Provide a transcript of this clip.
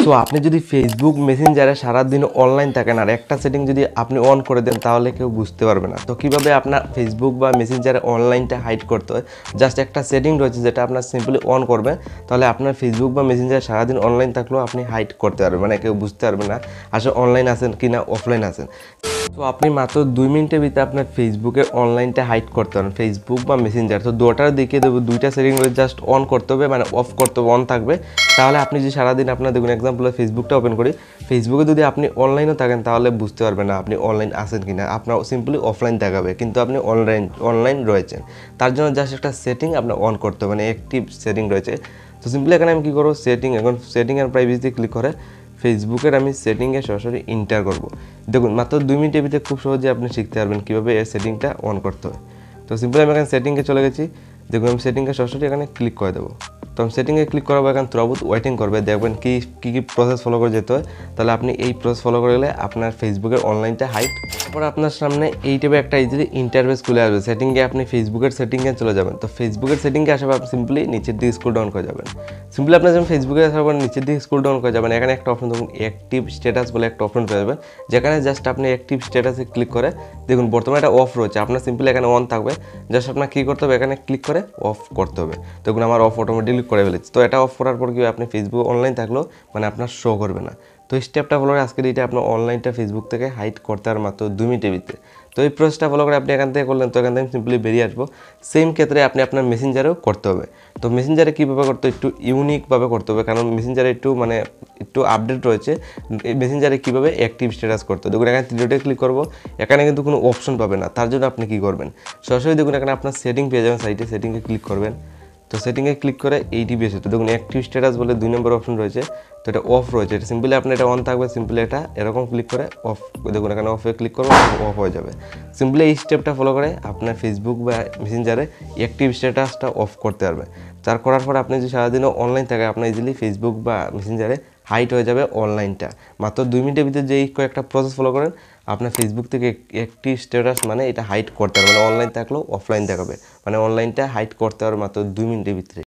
তো আপনি যদি ফেসবুক মেসেঞ্জারে সারাদিন অনলাইন থাকেন আর একটা সেটিং যদি আপনি অন করে দেন তাহলে কেউ বুঝতে পারবে না। তো কীভাবে আপনার ফেসবুক বা মেসেঞ্জারে অনলাইনটা হাইড করতে হয়, জাস্ট একটা সেটিং রয়েছে যেটা আপনার সিম্পলি অন করবে, তাহলে আপনার ফেসবুক বা মেসেঞ্জারে সারাদিন অনলাইন থাকলেও আপনি হাইড করতে পারবেন, মানে কেউ বুঝতে পারবে না আসলে অনলাইন আছেন কি না অফলাইন আছেন। তো আপনি মাত্র 2 মিনিটের ভিতরে আপনার ফেসবুকের অনলাইনটা হাইড করতে পারেন, ফেসবুক বা মেসেঞ্জার। তো দুটার দিকে দেবো, দুইটা সেটিং রয়েছে, জাস্ট অন করতে হবে, মানে অফ করতে হবে, অন থাকবে। তাহলে আপনি যদি সারাদিন আপনার দেখুন এক্সাম্পলে ফেসবুকটা ওপেন করি, ফেসবুকে যদি আপনি অনলাইনও থাকেন তাহলে বুঝতে পারবেন না আপনি অনলাইন আছেন কি না, আপনার সিম্পলি অফলাইন দেখাবে কিন্তু আপনি অনলাইন রয়েছেন। তার জন্য জাস্ট একটা সেটিং আপনার অন করতে হবে, মানে অ্যাক্টিভ সেটিং রয়েছে। তো সিম্পলি এখানে আমি কী করবো, সেটিং অ্যান্ড প্রাইভেসি ক্লিক করে ফেসবুকের আমি সেটিংয়ে সরাসরি এন্টার করব। দেখুন মাত্র 2 মিনিটের ভিতরে খুব সহজে আপনি শিখতে পারবেন কীভাবে এই সেটিংটা অন করতে হয়। তো সিম্পলি আমি এখানে সেটিংয়ে চলে গেছি, দেখুন আমি সেটিংয়ে সরাসরি এখানে ক্লিক করে দেবো। তো আমি সেটিংয়ে ক্লিক করাবো, এখানে থ্রুআউট ওয়েটিং করবে, দেখবেন কী প্রসেস ফলো করে যেতে হয়। তাহলে আপনি এই প্রসেস ফলো করে গেলে আপনার ফেসবুকের অনলাইনটা হাইড। তারপর আপনার সামনে এই টাইপের একটা ইজিলি ইন্টারফেস খুলে আসবে। সেটিংয়ে আপনি ফেসবুকের সেটিংয়ে চলে যাবেন। তো ফেসবুকের সেটিংয়ে আসার পর আপনি সিম্পলি নিচের দিকে স্ক্রল ডাউন করে যাবেন। সিম্পলি আপনার যখন ফেসবুকে আসার পর নিচের দিকে স্ক্রল ডাউন করে যাবেন, এখানে একটা অপশন দেখুন অ্যাক্টিভ স্ট্যাটাস বলে একটা অপশন পেয়ে যাবেন, যেখানে জাস্ট আপনি অ্যাক্টিভ স্ট্যাটাসে ক্লিক করে দেখুন বর্তমানে এটা অফ রয়েছে, আপনার সিম্পলি এখানে অন থাকবে, জাস্ট আপনার কী করতে হবে, এখানে ক্লিক করে অফ করতে হবে। দেখুন আমার অফ অটোমেটিকলি করে ফেলেছি। তো এটা অফ করার পর কি আপনি ফেসবুক অনলাইন থাকলেও মানে আপনার শো করবে না। তো এই স্টেপটা ফলো করে আজকের এইটা আপনার অনলাইনটা ফেসবুক থেকে হাইড করতে আর মাত্র 2 মিনিটের ভিতরে। তো এই প্রসেসটা ফলো করে আপনি এখান থেকে করলেন, তো এখান থেকে সিম্পলি বেরিয়ে আসবো। সেম ক্ষেত্রে আপনি আপনার মেসেঞ্জারেও করতে হবে। তো মেসেঞ্জারে কীভাবে করতে একটু ইউনিকভাবে করতে হবে, কারণ মেসেঞ্জারে একটু আপডেট রয়েছে। মেসেঞ্জারে কীভাবে অ্যাক্টিভ স্ট্যাটাস করতে হবে, দেখুন এখানে 3 ডটে ক্লিক করবো, এখানে কিন্তু কোনো অপশন পাবে না। তার জন্য আপনি কী করবেন, সরাসরি দেখুন এখানে আপনার সেটিং পেয়ে যাবেন, সাইটে সেটিংয়ে ক্লিক করবেন। তো সেটিংয়ে ক্লিক করে এইটি বেশি, তো দেখুন অ্যাক্টিভ স্ট্যাটাস বলে 2 নম্বর অপশন রয়েছে, তো এটা অফ রয়েছে। এটা সিম্পলি আপনি এটা অন থাকবে, সিম্পলি এটা এরকম ক্লিক করে অফ, দেখুন এখানে অফে ক্লিক করবো, অফ হয়ে যাবে। সিম্পলি এই স্টেপটা ফলো করে আপনার ফেসবুক বা মেসেঞ্জারে অ্যাক্টিভ স্ট্যাটাসটা অফ করতে পারবে। তার করার পর আপনি যদি সারাদিনও অনলাইন থাকে আপনার ইজিলি ফেসবুক বা মেসেঞ্জারে হাইড হয়ে যাবে অনলাইনটা। মাত্র 2 মিনিটের ভিতরে যেই কয়েকটা প্রসেস ফলো করেন আপনার ফেসবুক থেকে অ্যাক্টিভ স্ট্যাটাস মানে এটা হাইড করতে পারবে, মানে অনলাইন থাকলেও অফলাইন দেখাবে, মানে অনলাইনটা হাইড করতে পারবে মাত্র 2 মিনিটের ভিতরে।